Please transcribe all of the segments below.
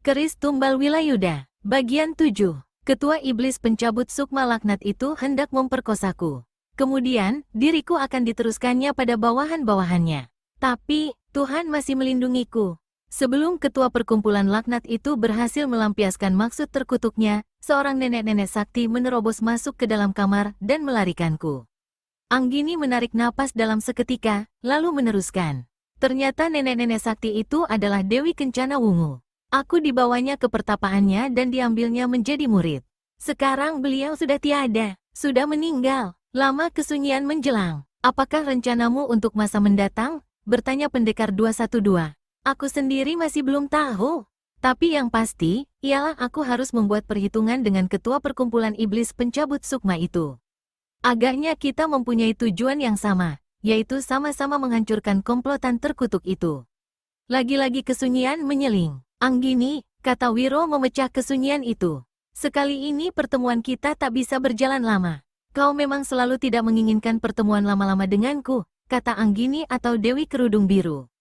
Keris Tumbal Wilayuda. Bagian 7. Ketua Iblis pencabut sukma laknat itu hendak memperkosaku. Kemudian, diriku akan diteruskannya pada bawahan-bawahannya. Tapi, Tuhan masih melindungiku. Sebelum ketua perkumpulan laknat itu berhasil melampiaskan maksud terkutuknya, seorang nenek-nenek sakti menerobos masuk ke dalam kamar dan melarikanku. Anggini menarik napas dalam seketika, lalu meneruskan. Ternyata nenek-nenek sakti itu adalah Dewi Kencana Wungu. Aku dibawanya ke pertapaannya dan diambilnya menjadi murid. Sekarang beliau sudah tiada, sudah meninggal. Lama kesunyian menjelang. Apakah rencanamu untuk masa mendatang? Bertanya pendekar 212. Aku sendiri masih belum tahu. Tapi yang pasti, ialah aku harus membuat perhitungan dengan ketua perkumpulan iblis pencabut sukma itu. Agaknya kita mempunyai tujuan yang sama, yaitu sama-sama menghancurkan komplotan terkutuk itu. Lagi-lagi kesunyian menyeling. Anggini, kata Wiro memecah kesunyian itu. Sekali ini pertemuan kita tak bisa berjalan lama. Kau memang selalu tidak menginginkan pertemuan lama-lama denganku, kata Anggini atau Dewi Kerudung Biru.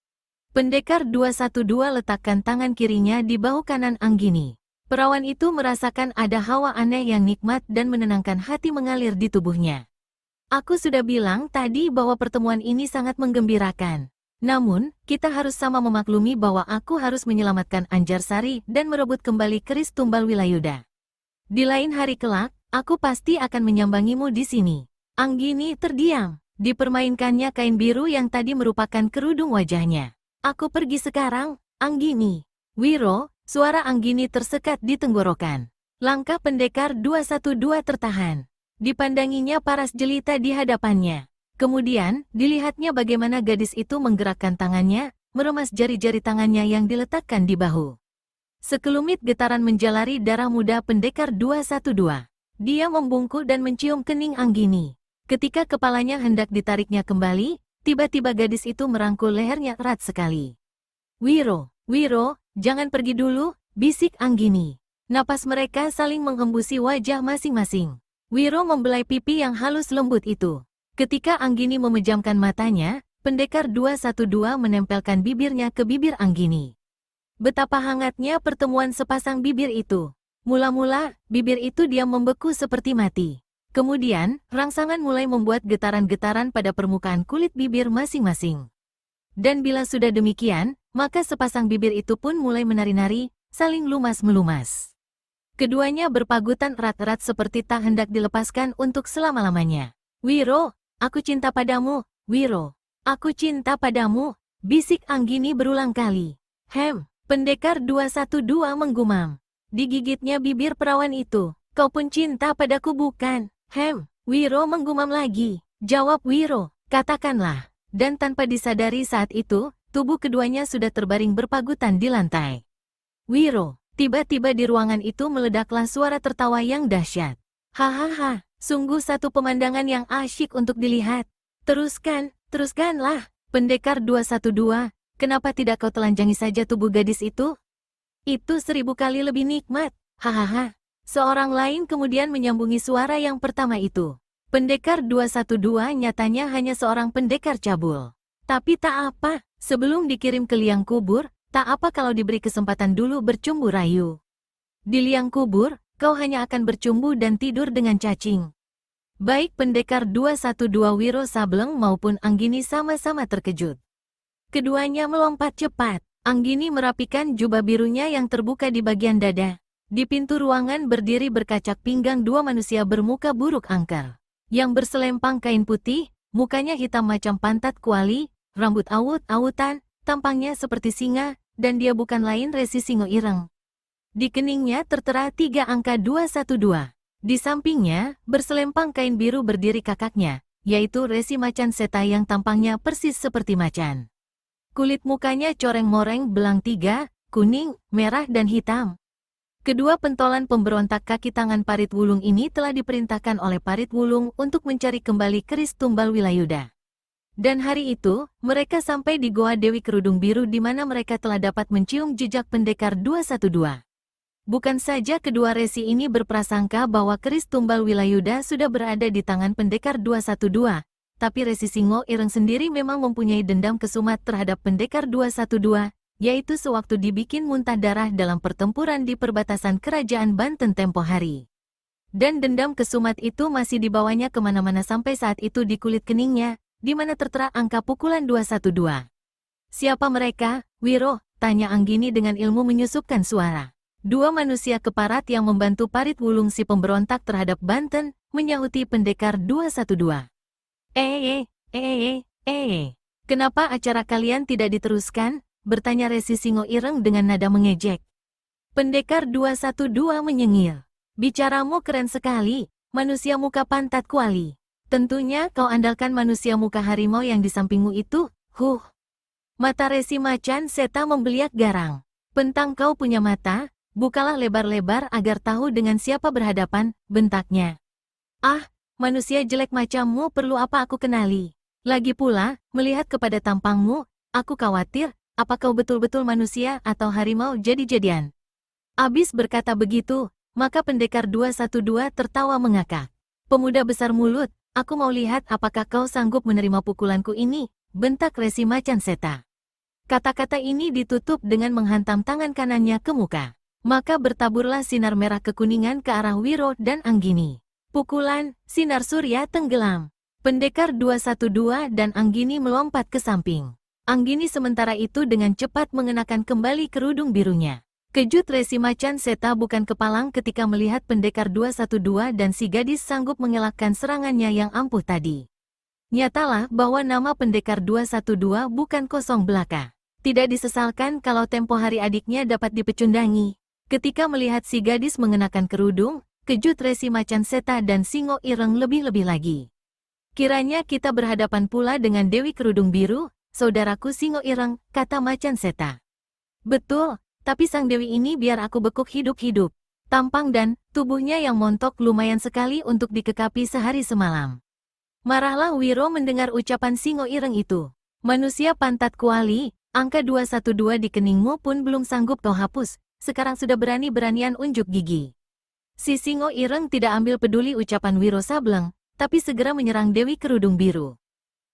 Pendekar 212 letakkan tangan kirinya di bahu kanan Anggini. Perawan itu merasakan ada hawa aneh yang nikmat dan menenangkan hati mengalir di tubuhnya. Aku sudah bilang tadi bahwa pertemuan ini sangat menggembirakan. Namun, kita harus sama memaklumi bahwa aku harus menyelamatkan Anjarsari dan merebut kembali keris Tumbal Wilayuda. Di lain hari kelak, aku pasti akan menyambangimu di sini. Anggini terdiam. Dipermainkannya kain biru yang tadi merupakan kerudung wajahnya. Aku pergi sekarang, Anggini. Wiro, suara Anggini tersekat di tenggorokan. Langkah pendekar 212 tertahan. Dipandanginya paras jelita di hadapannya. Kemudian, dilihatnya bagaimana gadis itu menggerakkan tangannya, meremas jari-jari tangannya yang diletakkan di bahu. Sekelumit getaran menjalari darah muda pendekar 212. Dia membungkuk dan mencium kening Anggini. Ketika kepalanya hendak ditariknya kembali, tiba-tiba gadis itu merangkul lehernya erat sekali. Wiro, jangan pergi dulu, bisik Anggini. Napas mereka saling menghembusi wajah masing-masing. Wiro membelai pipi yang halus lembut itu. Ketika Anggini memejamkan matanya, pendekar 212 menempelkan bibirnya ke bibir Anggini. Betapa hangatnya pertemuan sepasang bibir itu. Mula-mula, bibir itu diam membeku seperti mati. Kemudian, rangsangan mulai membuat getaran-getaran pada permukaan kulit bibir masing-masing. Dan bila sudah demikian, maka sepasang bibir itu pun mulai menari-nari, saling lumas-melumas. Keduanya berpagutan erat-erat seperti tak hendak dilepaskan untuk selama-lamanya. Wiro, aku cinta padamu, Wiro. Aku cinta padamu, bisik Anggini berulang kali. Pendekar 212 menggumam. Digigitnya bibir perawan itu. Kau pun cinta padaku bukan? Wiro menggumam lagi. Jawab Wiro, katakanlah. Dan tanpa disadari saat itu, tubuh keduanya sudah terbaring berpagutan di lantai. Wiro, tiba-tiba di ruangan itu meledaklah suara tertawa yang dahsyat. Hahaha, sungguh satu pemandangan yang asyik untuk dilihat. Teruskanlah, pendekar 212, kenapa tidak kau telanjangi saja tubuh gadis itu? Itu 1000 kali lebih nikmat, hahaha. Seorang lain kemudian menyambungi suara yang pertama itu. Pendekar 212 nyatanya hanya seorang pendekar cabul. Tapi tak apa, sebelum dikirim ke liang kubur, tak apa kalau diberi kesempatan dulu bercumbu rayu. Di liang kubur, kau hanya akan bercumbu dan tidur dengan cacing. Baik pendekar 212 Wiro Sableng maupun Anggini sama-sama terkejut. Keduanya melompat cepat. Anggini merapikan jubah birunya yang terbuka di bagian dada. Di pintu ruangan berdiri berkacak pinggang dua manusia bermuka buruk angker. Yang berselempang kain putih, mukanya hitam macam pantat kuali, rambut awut-awutan, tampangnya seperti singa, dan dia bukan lain Resi Singo Ireng. Di keningnya tertera 3 angka 212. Di sampingnya, berselempang kain biru berdiri kakaknya, yaitu Resi Macan Seta yang tampangnya persis seperti macan. Kulit mukanya coreng-moreng belang 3, kuning, merah dan hitam. Kedua pentolan pemberontak kaki tangan Parit Wulung ini telah diperintahkan oleh Parit Wulung untuk mencari kembali keris Tumbal Wilayuda. Dan hari itu, mereka sampai di Goa Dewi Kerudung Biru di mana mereka telah dapat mencium jejak pendekar 212. Bukan saja kedua resi ini berprasangka bahwa keris Tumbal Wilayuda sudah berada di tangan pendekar 212, tapi Resi Singo Ireng sendiri memang mempunyai dendam kesumat terhadap pendekar 212, yaitu sewaktu dibikin muntah darah dalam pertempuran di perbatasan kerajaan Banten tempo hari. Dan dendam kesumat itu masih dibawanya kemana-mana sampai saat itu di kulit keningnya, di mana tertera angka pukulan 212. Siapa mereka, Wiro? Tanya Anggini dengan ilmu menyusupkan suara. Dua manusia keparat yang membantu Parit Wulung si pemberontak terhadap Banten, menyahuti pendekar 212. Kenapa acara kalian tidak diteruskan? Bertanya Resi Singo Ireng dengan nada mengejek. Pendekar 212 menyengir. Bicaramu keren sekali, manusia muka pantat kuali. Tentunya kau andalkan manusia muka harimau yang di sampingmu itu, Mata Resi Macan Seta membeliak garang. Pentang kau punya mata, bukalah lebar-lebar agar tahu dengan siapa berhadapan, bentaknya. Ah, manusia jelek macammu perlu apa aku kenali? Lagi pula, melihat kepada tampangmu, aku khawatir, apa kau betul-betul manusia atau harimau jadi-jadian? Abis berkata begitu, maka pendekar 212 tertawa mengakak. Pemuda besar mulut, aku mau lihat apakah kau sanggup menerima pukulanku ini, bentak Resi Macan Seta. Kata-kata ini ditutup dengan menghantam tangan kanannya ke muka. Maka bertaburlah sinar merah kekuningan ke arah Wiro dan Anggini. Pukulan, sinar surya tenggelam. Pendekar 212 dan Anggini melompat ke samping. Anggini sementara itu dengan cepat mengenakan kembali kerudung birunya. Kejut Resi Macan Seta bukan kepalang ketika melihat pendekar 212 dan si gadis sanggup mengelakkan serangannya yang ampuh tadi. Nyatalah bahwa nama pendekar 212 bukan kosong belaka. Tidak disesalkan kalau tempo hari adiknya dapat dipecundangi. Ketika melihat si gadis mengenakan kerudung, kejut Resi Macan Seta dan Singo Ireng lebih-lebih lagi. Kiranya kita berhadapan pula dengan Dewi Kerudung Biru, saudaraku Singo Ireng, kata Macan Seta. Betul, tapi sang Dewi ini biar aku bekuk hidup-hidup. Tampang dan tubuhnya yang montok lumayan sekali untuk dikekapi sehari semalam. Marahlah Wiro mendengar ucapan Singo Ireng itu. Manusia pantat kuali, angka 212 di keningmu pun belum sanggup kau hapus, sekarang sudah berani-beranian unjuk gigi. Si Singo Ireng tidak ambil peduli ucapan Wiro Sableng, tapi segera menyerang Dewi Kerudung Biru.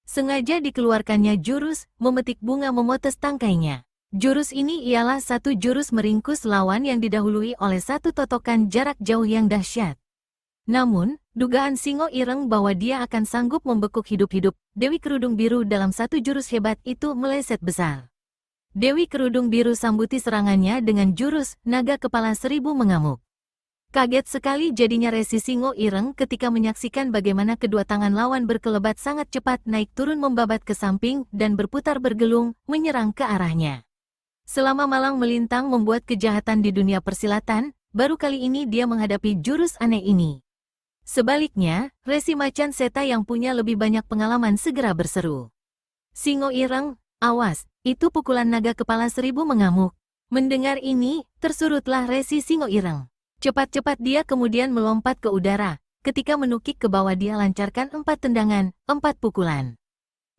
Sengaja dikeluarkannya jurus, memetik bunga memotes tangkainya. Jurus ini ialah satu jurus meringkus lawan yang didahului oleh satu totokan jarak jauh yang dahsyat. Namun, dugaan Singo Ireng bahwa dia akan sanggup membekuk hidup-hidup Dewi Kerudung Biru dalam satu jurus hebat itu meleset besar. Dewi Kerudung Biru sambuti serangannya dengan jurus naga kepala seribu mengamuk. Kaget sekali jadinya Resi Singo Ireng ketika menyaksikan bagaimana kedua tangan lawan berkelebat sangat cepat naik turun membabat ke samping dan berputar bergelung menyerang ke arahnya. Selama malang melintang membuat kejahatan di dunia persilatan, baru kali ini dia menghadapi jurus aneh ini. Sebaliknya, Resi Macan Seta yang punya lebih banyak pengalaman segera berseru. Singo Ireng, awas, itu pukulan naga kepala seribu mengamuk. Mendengar ini, tersurutlah Resi Singo Ireng. Cepat-cepat dia kemudian melompat ke udara, ketika menukik ke bawah dia lancarkan 4 tendangan, 4 pukulan.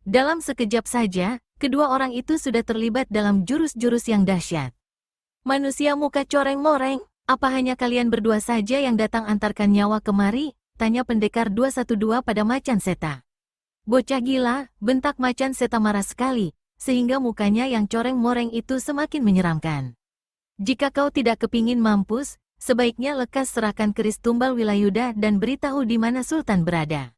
Dalam sekejap saja, kedua orang itu sudah terlibat dalam jurus-jurus yang dahsyat. Manusia muka coreng-moreng, apa hanya kalian berdua saja yang datang antarkan nyawa kemari? Tanya pendekar 212 pada Macan Seta. Bocah gila, bentak Macan Seta marah sekali, sehingga mukanya yang coreng-moreng itu semakin menyeramkan. Jika kau tidak kepingin mampus, sebaiknya lekas serahkan keris tumbal Wilayuda dan beritahu di mana Sultan berada.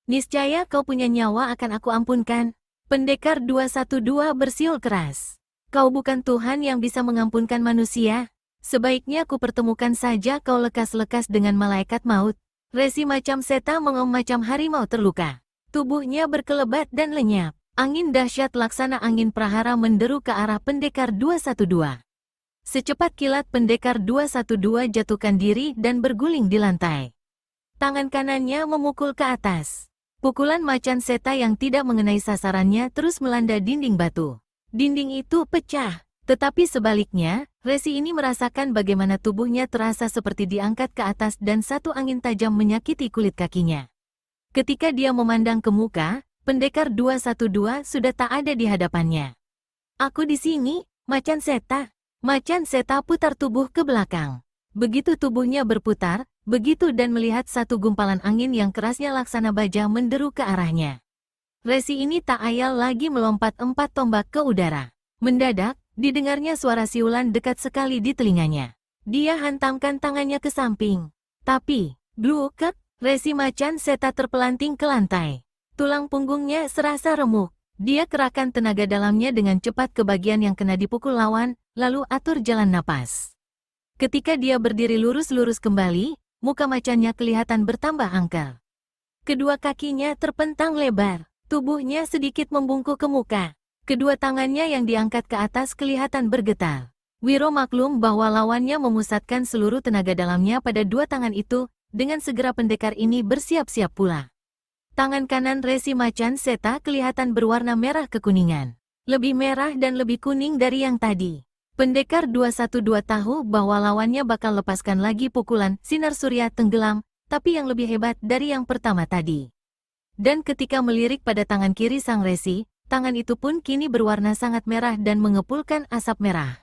Niscaya kau punya nyawa akan aku ampunkan. Pendekar 212 bersiul keras. Kau bukan Tuhan yang bisa mengampunkan manusia. Sebaiknya ku pertemukan saja kau lekas-lekas dengan malaikat maut. Resi Macan Seta mengom macam harimau terluka. Tubuhnya berkelebat dan lenyap. Angin dahsyat laksana angin prahara menderu ke arah pendekar 212. Secepat kilat pendekar 212 jatuhkan diri dan berguling di lantai. Tangan kanannya memukul ke atas. Pukulan Macan Seta yang tidak mengenai sasarannya terus melanda dinding batu. Dinding itu pecah. Tetapi sebaliknya, Resi ini merasakan bagaimana tubuhnya terasa seperti diangkat ke atas dan satu angin tajam menyakiti kulit kakinya. Ketika dia memandang ke muka, pendekar 212 sudah tak ada di hadapannya. Aku di sini, Macan Seta. Macan Seta putar tubuh ke belakang. Begitu tubuhnya berputar, begitu dan melihat satu gumpalan angin yang kerasnya laksana baja menderu ke arahnya. Resi ini tak ayal lagi melompat 4 tombak ke udara. Mendadak, Didengarnya suara siulan dekat sekali di telinganya. Dia hantamkan tangannya ke samping. Tapi, blukek, resi macan seta terpelanting ke lantai. Tulang punggungnya serasa remuk. Dia kerahkan tenaga dalamnya dengan cepat ke bagian yang kena dipukul lawan, lalu atur jalan napas. Ketika dia berdiri lurus-lurus kembali, muka macannya kelihatan bertambah angkel. Kedua kakinya terpentang lebar, tubuhnya sedikit membungkuk ke muka. Kedua tangannya yang diangkat ke atas kelihatan bergetar. Wiro maklum bahwa lawannya memusatkan seluruh tenaga dalamnya pada dua tangan itu, dengan segera pendekar ini bersiap-siap pula. Tangan kanan resi macan seta kelihatan berwarna merah kekuningan. Lebih merah dan lebih kuning dari yang tadi. Pendekar 212 tahu bahwa lawannya bakal lepaskan lagi pukulan sinar surya tenggelam, tapi yang lebih hebat dari yang pertama tadi. Dan ketika melirik pada tangan kiri sang resi, tangan itu pun kini berwarna sangat merah dan mengepulkan asap merah.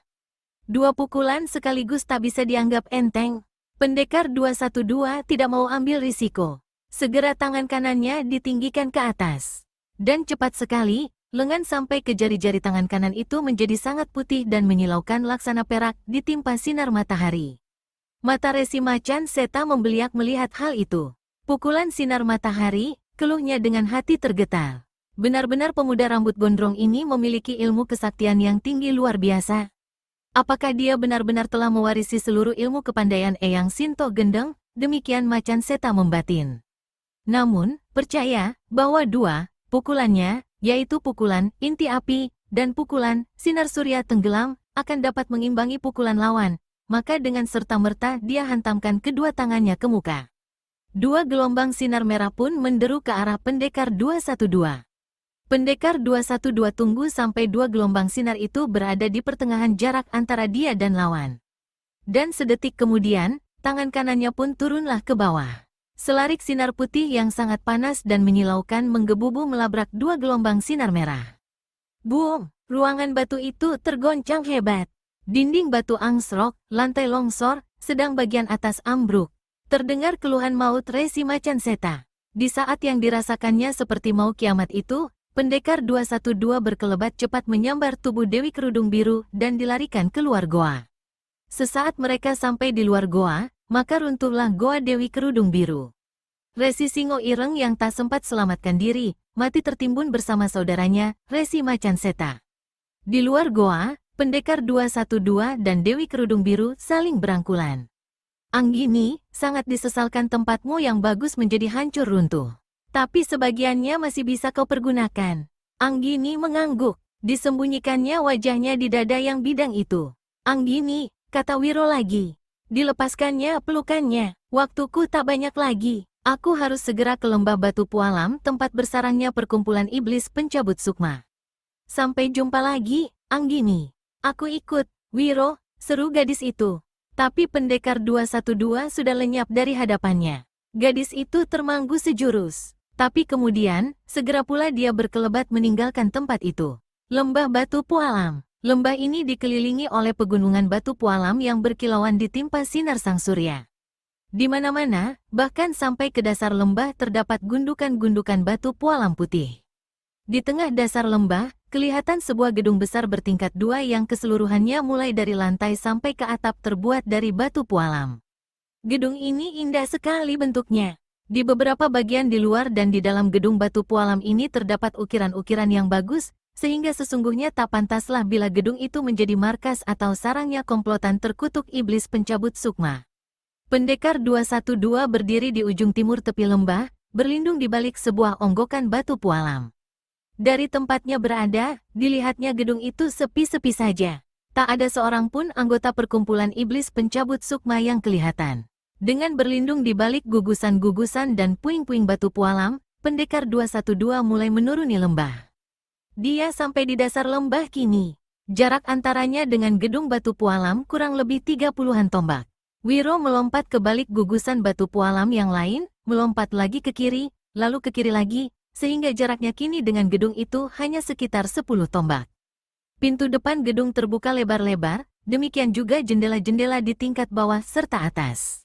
Dua pukulan sekaligus tak bisa dianggap enteng. Pendekar 212 tidak mau ambil risiko. Segera tangan kanannya ditinggikan ke atas. Dan cepat sekali, lengan sampai ke jari-jari tangan kanan itu menjadi sangat putih dan menyilaukan laksana perak ditimpa sinar matahari. Mata resi macan seta membeliak melihat hal itu. Pukulan sinar matahari, keluhnya dengan hati tergetar. Benar-benar pemuda rambut gondrong ini memiliki ilmu kesaktian yang tinggi luar biasa. Apakah dia benar-benar telah mewarisi seluruh ilmu kepandaian Eyang Sinto Gendeng? Demikian macan seta membatin. Namun, percaya bahwa dua pukulannya, yaitu pukulan inti api dan pukulan sinar surya tenggelam, akan dapat mengimbangi pukulan lawan. Maka dengan serta-merta dia hantamkan kedua tangannya ke muka. Dua gelombang sinar merah pun menderu ke arah pendekar 212. Pendekar 212 tunggu sampai dua gelombang sinar itu berada di pertengahan jarak antara dia dan lawan. Dan sedetik kemudian, tangan kanannya pun turunlah ke bawah. Selarik sinar putih yang sangat panas dan menyilaukan menggebu-gebu melabrak dua gelombang sinar merah. Boom! Ruangan batu itu tergoncang hebat. Dinding batu angsrok, lantai longsor, sedang bagian atas ambruk. Terdengar keluhan maut resi macan seta. Di saat yang dirasakannya seperti mau kiamat itu, pendekar 212 berkelebat cepat menyambar tubuh Dewi Kerudung Biru dan dilarikan keluar goa. Sesaat mereka sampai di luar goa, maka runtuhlah goa Dewi Kerudung Biru. Resi Singo Ireng yang tak sempat selamatkan diri, mati tertimbun bersama saudaranya, Resi Macan Seta. Di luar goa, pendekar 212 dan Dewi Kerudung Biru saling berangkulan. Anggini, sangat disesalkan tempatmu yang bagus menjadi hancur runtuh. Tapi sebagiannya masih bisa kau pergunakan. Anggini mengangguk. Disembunyikannya wajahnya di dada yang bidang itu. Anggini, kata Wiro lagi. Dilepaskannya pelukannya. Waktuku tak banyak lagi. Aku harus segera ke lembah batu pualam tempat bersarangnya perkumpulan iblis pencabut sukma. Sampai jumpa lagi, Anggini. Aku ikut, Wiro, seru gadis itu. Tapi pendekar 212 sudah lenyap dari hadapannya. Gadis itu termanggu sejurus. Tapi kemudian, segera pula dia berkelebat meninggalkan tempat itu. Lembah Batu Pualam. Lembah ini dikelilingi oleh pegunungan batu pualam yang berkilauan ditimpa sinar sang surya. Di mana-mana, bahkan sampai ke dasar lembah terdapat gundukan-gundukan batu pualam putih. Di tengah dasar lembah, kelihatan sebuah gedung besar bertingkat dua yang keseluruhannya mulai dari lantai sampai ke atap terbuat dari batu pualam. Gedung ini indah sekali bentuknya. Di beberapa bagian di luar dan di dalam gedung batu pualam ini terdapat ukiran-ukiran yang bagus, sehingga sesungguhnya tak pantaslah bila gedung itu menjadi markas atau sarangnya komplotan terkutuk iblis pencabut sukma. Pendekar 212 berdiri di ujung timur tepi lembah, berlindung di balik sebuah onggokan batu pualam. Dari tempatnya berada, dilihatnya gedung itu sepi-sepi saja. Tak ada seorang pun anggota perkumpulan iblis pencabut sukma yang kelihatan. Dengan berlindung di balik gugusan-gugusan dan puing-puing batu pualam, pendekar 212 mulai menuruni lembah. Dia sampai di dasar lembah kini. Jarak antaranya dengan gedung batu pualam kurang lebih 30-an tombak. Wiro melompat ke balik gugusan batu pualam yang lain, melompat lagi ke kiri, lalu ke kiri lagi, sehingga jaraknya kini dengan gedung itu hanya sekitar 10 tombak. Pintu depan gedung terbuka lebar-lebar, demikian juga jendela-jendela di tingkat bawah serta atas.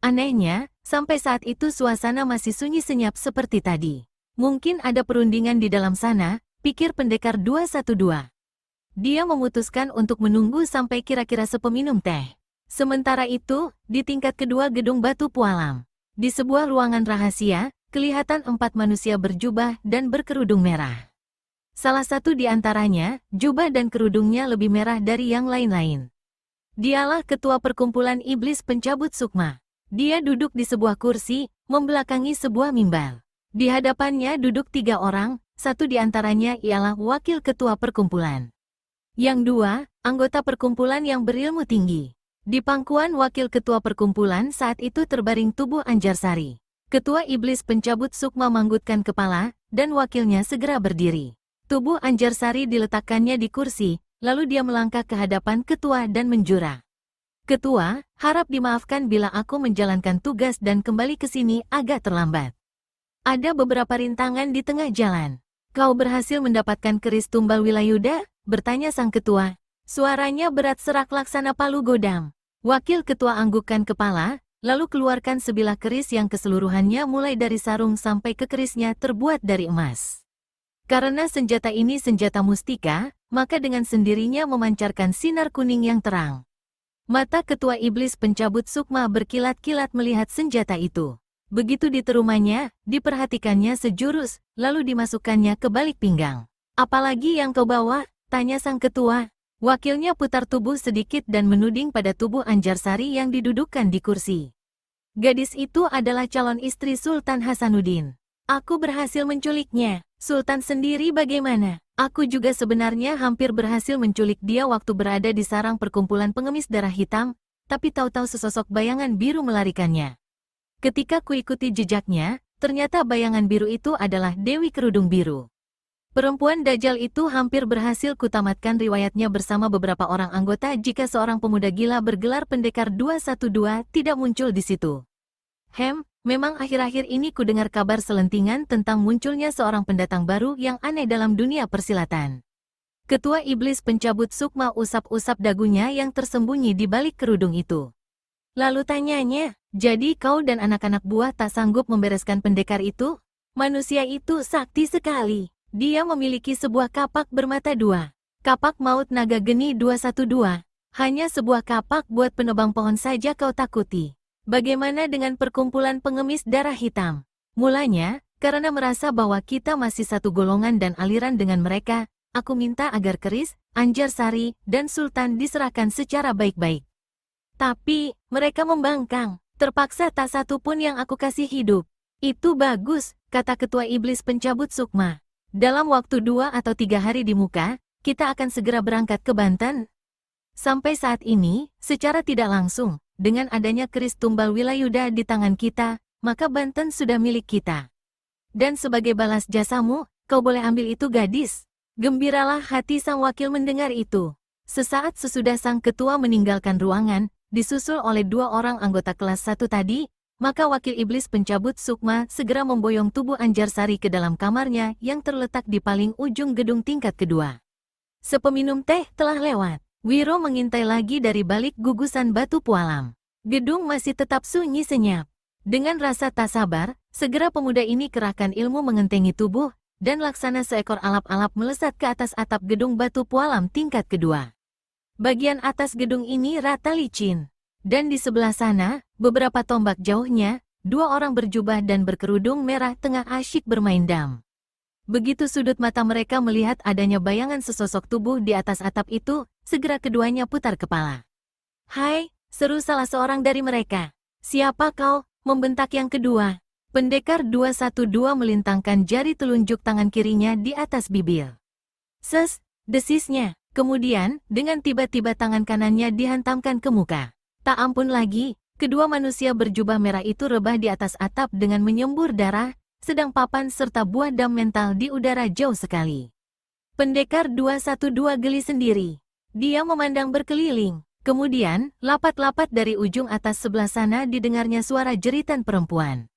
Anehnya, sampai saat itu suasana masih sunyi senyap seperti tadi. Mungkin ada perundingan di dalam sana, pikir pendekar 212. Dia memutuskan untuk menunggu sampai kira-kira sepeminum teh. Sementara itu, di tingkat kedua gedung Batu Pualam, di sebuah ruangan rahasia, kelihatan 4 manusia berjubah dan berkerudung merah. Salah satu di antaranya, jubah dan kerudungnya lebih merah dari yang lain-lain. Dialah ketua perkumpulan iblis pencabut sukma. Dia duduk di sebuah kursi, membelakangi sebuah mimbar. Di hadapannya duduk 3 orang, satu di antaranya ialah wakil ketua perkumpulan. Yang 2, anggota perkumpulan yang berilmu tinggi. Di pangkuan wakil ketua perkumpulan saat itu terbaring tubuh Anjarsari. Ketua iblis pencabut sukma manggutkan kepala, dan wakilnya segera berdiri. Tubuh Anjarsari diletakkannya di kursi, lalu dia melangkah ke hadapan ketua dan menjura. Ketua, harap dimaafkan bila aku menjalankan tugas dan kembali ke sini agak terlambat. Ada beberapa rintangan di tengah jalan. Kau berhasil mendapatkan keris tumbal Wilayuda? Bertanya sang ketua. Suaranya berat serak laksana palu godam. Wakil ketua anggukkan kepala, lalu keluarkan sebilah keris yang keseluruhannya mulai dari sarung sampai ke kerisnya terbuat dari emas. Karena senjata ini senjata mustika, maka dengan sendirinya memancarkan sinar kuning yang terang. Mata ketua iblis pencabut sukma berkilat-kilat melihat senjata itu. Begitu diterumanya, diperhatikannya sejurus, lalu dimasukkannya ke balik pinggang. Apalagi yang kau bawa? Tanya sang ketua. Wakilnya putar tubuh sedikit dan menuding pada tubuh Anjarsari yang didudukkan di kursi. Gadis itu adalah calon istri Sultan Hasanuddin. Aku berhasil menculiknya. Sultan sendiri bagaimana? Aku juga sebenarnya hampir berhasil menculik dia waktu berada di sarang perkumpulan pengemis darah hitam, tapi tahu-tahu sesosok bayangan biru melarikannya. Ketika kuikuti jejaknya, ternyata bayangan biru itu adalah Dewi Kerudung Biru. Perempuan Dajjal itu hampir berhasil kutamatkan riwayatnya bersama beberapa orang anggota jika seorang pemuda gila bergelar Pendekar 212 tidak muncul di situ. Memang akhir-akhir ini ku dengar kabar selentingan tentang munculnya seorang pendatang baru yang aneh dalam dunia persilatan. Ketua iblis pencabut sukma usap-usap dagunya yang tersembunyi di balik kerudung itu. Lalu tanyanya, jadi kau dan anak-anak buah tak sanggup membereskan pendekar itu? Manusia itu sakti sekali. Dia memiliki sebuah kapak bermata 2. Kapak maut naga geni 212. Hanya sebuah kapak buat penebang pohon saja kau takuti. Bagaimana dengan perkumpulan pengemis darah hitam? Mulanya, karena merasa bahwa kita masih satu golongan dan aliran dengan mereka, aku minta agar keris, Anjarsari, dan Sultan diserahkan secara baik-baik. Tapi, mereka membangkang. Terpaksa tak satu pun yang aku kasih hidup. Itu bagus, kata ketua iblis pencabut sukma. Dalam waktu 2 atau 3 hari di muka, kita akan segera berangkat ke Banten. Sampai saat ini, secara tidak langsung, dengan adanya keris tumbal Wilayuda di tangan kita, maka Banten sudah milik kita. Dan sebagai balas jasamu, kau boleh ambil itu gadis. Gembiralah hati sang wakil mendengar itu. Sesaat sesudah sang ketua meninggalkan ruangan, disusul oleh 2 orang anggota kelas 1 tadi, maka wakil iblis pencabut sukma segera memboyong tubuh Anjarsari ke dalam kamarnya yang terletak di paling ujung gedung tingkat kedua. Sepeminum teh telah lewat. Wiro mengintai lagi dari balik gugusan Batu Pualam. Gedung masih tetap sunyi senyap. Dengan rasa tak sabar, segera pemuda ini kerahkan ilmu mengentengi tubuh, dan laksana seekor alap-alap melesat ke atas atap gedung Batu Pualam tingkat kedua. Bagian atas gedung ini rata licin. Dan di sebelah sana, beberapa tombak jauhnya, 2 orang berjubah dan berkerudung merah tengah asyik bermain dam. Begitu sudut mata mereka melihat adanya bayangan sesosok tubuh di atas atap itu, segera keduanya putar kepala. "Hai," seru salah seorang dari mereka. "Siapa kau?" membentak yang kedua. Pendekar 212 melintangkan jari telunjuk tangan kirinya di atas bibir. "Ses," desisnya. Kemudian, dengan tiba-tiba tangan kanannya dihantamkan ke muka. Tak ampun lagi, kedua manusia berjubah merah itu rebah di atas atap dengan menyembur darah, sedang papan serta buah dam mental di udara jauh sekali. Pendekar 212 geli sendiri. Dia memandang berkeliling. Kemudian, lapat-lapat dari ujung atas sebelah sana didengarnya suara jeritan perempuan.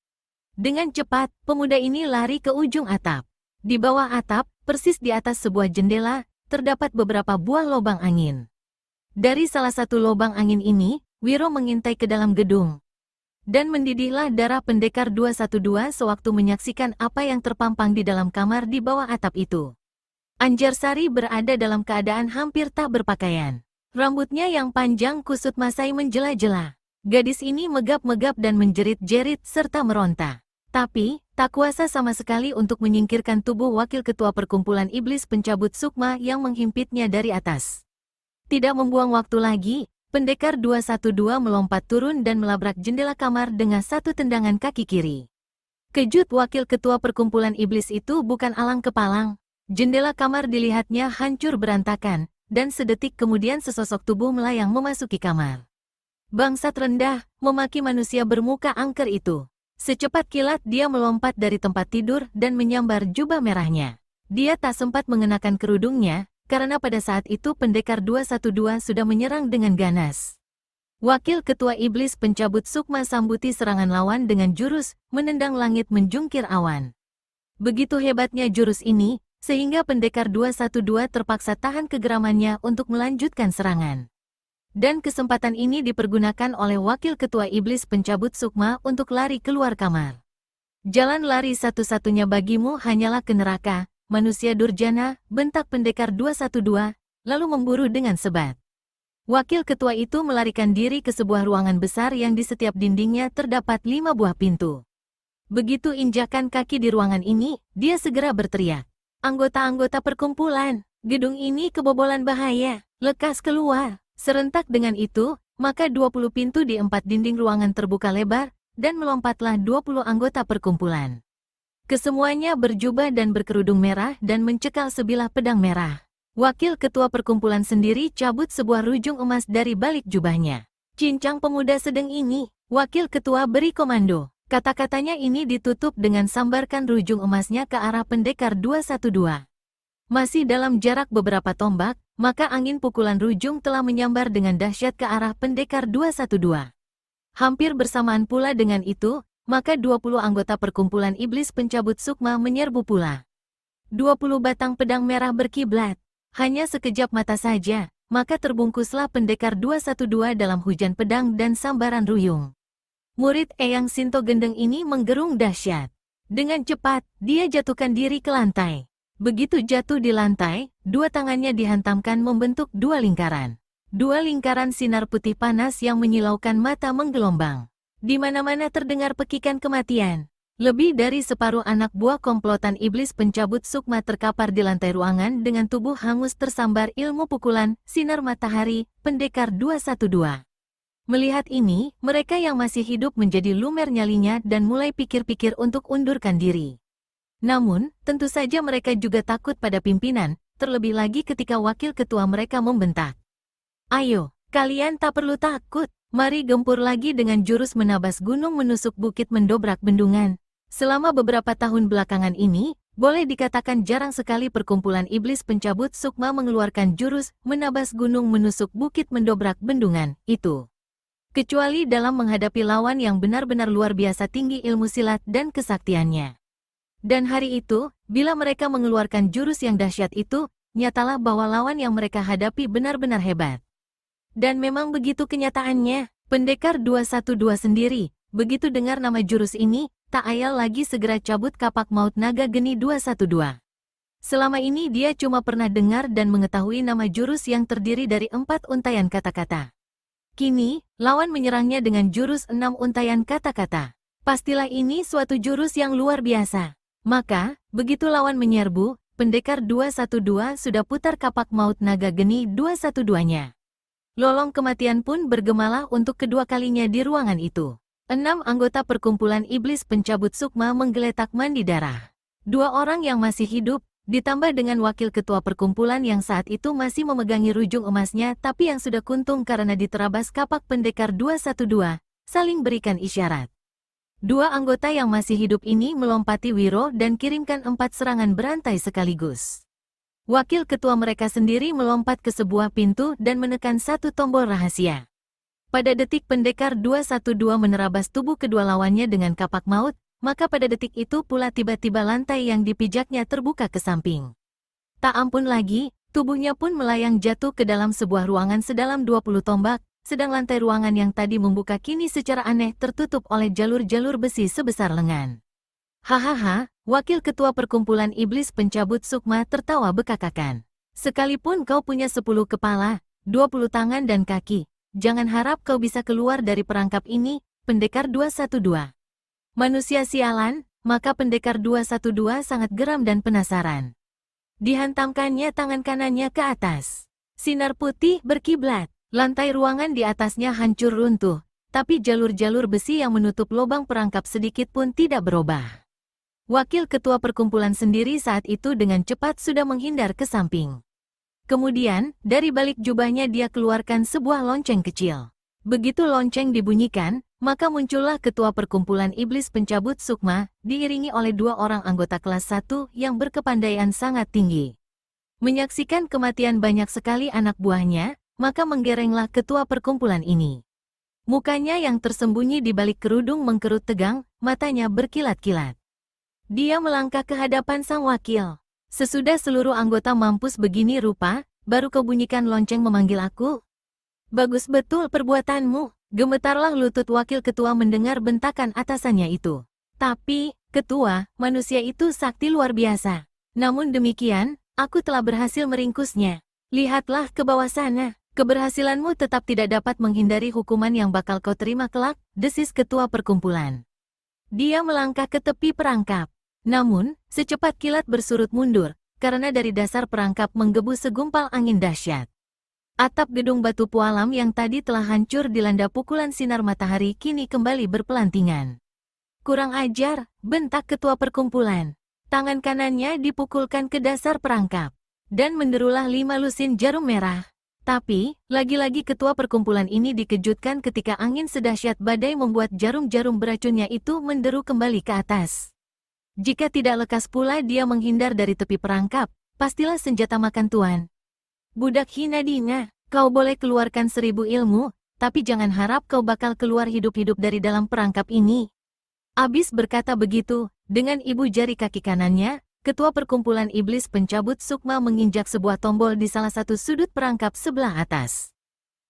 Dengan cepat, pemuda ini lari ke ujung atap. Di bawah atap, persis di atas sebuah jendela, terdapat beberapa buah lubang angin. Dari salah satu lubang angin ini, Wiro mengintai ke dalam gedung. Dan mendidihlah darah pendekar 212 sewaktu menyaksikan apa yang terpampang di dalam kamar di bawah atap itu. Anjarsari berada dalam keadaan hampir tak berpakaian. Rambutnya yang panjang kusut masai menjela-jela. Gadis ini megap-megap dan menjerit-jerit serta meronta. Tapi, tak kuasa sama sekali untuk menyingkirkan tubuh wakil ketua perkumpulan iblis pencabut sukma yang menghimpitnya dari atas. Tidak membuang waktu lagi, pendekar 212 melompat turun dan melabrak jendela kamar dengan satu tendangan kaki kiri. Kejut wakil ketua perkumpulan iblis itu bukan alang kepalang. Jendela kamar dilihatnya hancur berantakan, dan sedetik kemudian sesosok tubuh melayang memasuki kamar. Bangsat rendah, memaki manusia bermuka angker itu. Secepat kilat dia melompat dari tempat tidur dan menyambar jubah merahnya. Dia tak sempat mengenakan kerudungnya, karena pada saat itu pendekar 212 sudah menyerang dengan ganas. Wakil ketua iblis pencabut sukma sambuti serangan lawan dengan jurus menendang langit menjungkir awan. Begitu hebatnya jurus ini, sehingga pendekar 212 terpaksa tahan kegeramannya untuk melanjutkan serangan. Dan kesempatan ini dipergunakan oleh wakil ketua iblis pencabut sukma untuk lari keluar kamar. Jalan lari satu-satunya bagimu hanyalah ke neraka, manusia durjana, bentak pendekar 212, lalu memburu dengan sebat. Wakil ketua itu melarikan diri ke sebuah ruangan besar yang di setiap dindingnya terdapat 5 buah pintu. Begitu injakan kaki di ruangan ini, dia segera berteriak. Anggota-anggota perkumpulan, gedung ini kebobolan bahaya, lekas keluar. Serentak dengan itu, maka 20 pintu di 4 dinding ruangan terbuka lebar, dan melompatlah 20 anggota perkumpulan. Kesemuanya berjubah dan berkerudung merah dan mencekal sebilah pedang merah. Wakil ketua perkumpulan sendiri cabut sebuah rujung emas dari balik jubahnya. Cincang pemuda sedang ini, wakil ketua beri komando. Kata-katanya ini ditutup dengan sambarkan rujung emasnya ke arah pendekar 212. Masih dalam jarak beberapa tombak, maka angin pukulan rujung telah menyambar dengan dahsyat ke arah pendekar 212. Hampir bersamaan pula dengan itu, maka 20 anggota perkumpulan iblis pencabut sukma menyerbu pula. 20 batang pedang merah berkiblat. Hanya sekejap mata saja, maka terbungkuslah pendekar 212 dalam hujan pedang dan sambaran ruyung. Murid Eyang Sinto Gendeng ini menggerung dahsyat. Dengan cepat, dia jatuhkan diri ke lantai. Begitu jatuh di lantai, 2 tangannya dihantamkan membentuk 2 lingkaran. 2 lingkaran sinar putih panas yang menyilaukan mata menggelombang. Di mana-mana terdengar pekikan kematian. Lebih dari separuh anak buah komplotan iblis pencabut sukma terkapar di lantai ruangan dengan tubuh hangus tersambar ilmu pukulan, sinar matahari, pendekar 212. Melihat ini, mereka yang masih hidup menjadi lumer nyalinya dan mulai pikir-pikir untuk undurkan diri. Namun, tentu saja mereka juga takut pada pimpinan, terlebih lagi ketika wakil ketua mereka membentak. Ayo, kalian tak perlu takut, mari gempur lagi dengan jurus menabas gunung menusuk bukit mendobrak bendungan. Selama beberapa tahun belakangan ini, boleh dikatakan jarang sekali perkumpulan iblis pencabut sukma mengeluarkan jurus menabas gunung menusuk bukit mendobrak bendungan, itu. Kecuali dalam menghadapi lawan yang benar-benar luar biasa tinggi ilmu silat dan kesaktiannya. Dan hari itu, bila mereka mengeluarkan jurus yang dahsyat itu, nyatalah bahwa lawan yang mereka hadapi benar-benar hebat. Dan memang begitu kenyataannya, pendekar 212 sendiri, begitu dengar nama jurus ini, tak ayal lagi segera cabut kapak maut naga geni 212. Selama ini dia cuma pernah dengar dan mengetahui nama jurus yang terdiri dari 4 untaian kata-kata. Kini, lawan menyerangnya dengan jurus 6 untaian kata-kata. Pastilah ini suatu jurus yang luar biasa. Maka, begitu lawan menyerbu, pendekar 212 sudah putar kapak maut naga geni 212-nya. Lolong kematian pun bergemalah untuk kedua kalinya di ruangan itu. 6 anggota perkumpulan iblis pencabut sukma menggeletak mandi darah. 2 orang yang masih hidup, ditambah dengan wakil ketua perkumpulan yang saat itu masih memegangi rujung emasnya tapi yang sudah kuntung karena diterabas kapak pendekar 212, saling berikan isyarat. 2 anggota yang masih hidup ini melompati Wiro dan kirimkan 4 serangan berantai sekaligus. Wakil ketua mereka sendiri melompat ke sebuah pintu dan menekan 1 tombol rahasia. Pada detik pendekar 212 menerabas tubuh kedua lawannya dengan kapak maut, maka pada detik itu pula tiba-tiba lantai yang dipijaknya terbuka ke samping. Tak ampun lagi, tubuhnya pun melayang jatuh ke dalam sebuah ruangan sedalam 20 tombak, sedang lantai ruangan yang tadi membuka kini secara aneh tertutup oleh jalur-jalur besi sebesar lengan. Hahaha, wakil ketua perkumpulan iblis pencabut sukma tertawa bekakakan. Sekalipun kau punya 10 kepala, 20 tangan dan kaki, jangan harap kau bisa keluar dari perangkap ini, pendekar 212. Manusia sialan, maka pendekar 212 sangat geram dan penasaran. Dihantamkannya tangan kanannya ke atas. Sinar putih berkiblat, lantai ruangan di atasnya hancur runtuh, tapi jalur-jalur besi yang menutup lubang perangkap sedikit pun tidak berubah. Wakil ketua perkumpulan sendiri saat itu dengan cepat sudah menghindar ke samping. Kemudian, dari balik jubahnya dia keluarkan sebuah lonceng kecil. Begitu lonceng dibunyikan, maka muncullah ketua perkumpulan iblis pencabut sukma, diiringi oleh 2 orang anggota kelas 1 yang berkepandaian sangat tinggi. Menyaksikan kematian banyak sekali anak buahnya, maka menggerenglah ketua perkumpulan ini. Mukanya yang tersembunyi di balik kerudung mengkerut tegang, matanya berkilat-kilat. Dia melangkah ke hadapan sang wakil. Sesudah seluruh anggota mampus begini rupa, baru kau bunyikan lonceng memanggil aku? Bagus betul perbuatanmu, gemetarlah lutut wakil ketua mendengar bentakan atasannya itu. Tapi, ketua, manusia itu sakti luar biasa. Namun demikian, aku telah berhasil meringkusnya. Lihatlah ke bawah sana, keberhasilanmu tetap tidak dapat menghindari hukuman yang bakal kau terima kelak, desis ketua perkumpulan. Dia melangkah ke tepi perangkap. Namun, secepat kilat bersurut mundur, karena dari dasar perangkap menggebu segumpal angin dahsyat. Atap gedung batu pualam yang tadi telah hancur dilanda pukulan sinar matahari kini kembali berpelantingan. Kurang ajar, bentak ketua perkumpulan. Tangan kanannya dipukulkan ke dasar perangkap. Dan menderulah 5 lusin jarum merah. Tapi, lagi-lagi ketua perkumpulan ini dikejutkan ketika angin sedahsyat badai membuat jarum-jarum beracunnya itu menderu kembali ke atas. Jika tidak lekas pula dia menghindar dari tepi perangkap, pastilah senjata makan tuan. Budak hina dina, kau boleh keluarkan 1000 ilmu, tapi jangan harap kau bakal keluar hidup-hidup dari dalam perangkap ini. Abis berkata begitu, dengan ibu jari kaki kanannya, ketua perkumpulan iblis pencabut sukma menginjak sebuah tombol di salah satu sudut perangkap sebelah atas.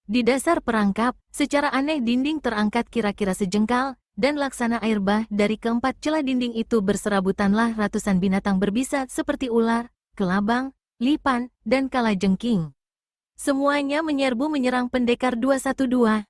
Di dasar perangkap, secara aneh dinding terangkat kira-kira sejengkal, dan laksana air bah dari keempat celah dinding itu berserabutanlah ratusan binatang berbisa seperti ular, kelabang, lipan, dan kalajengking. Semuanya menyerbu menyerang pendekar 212.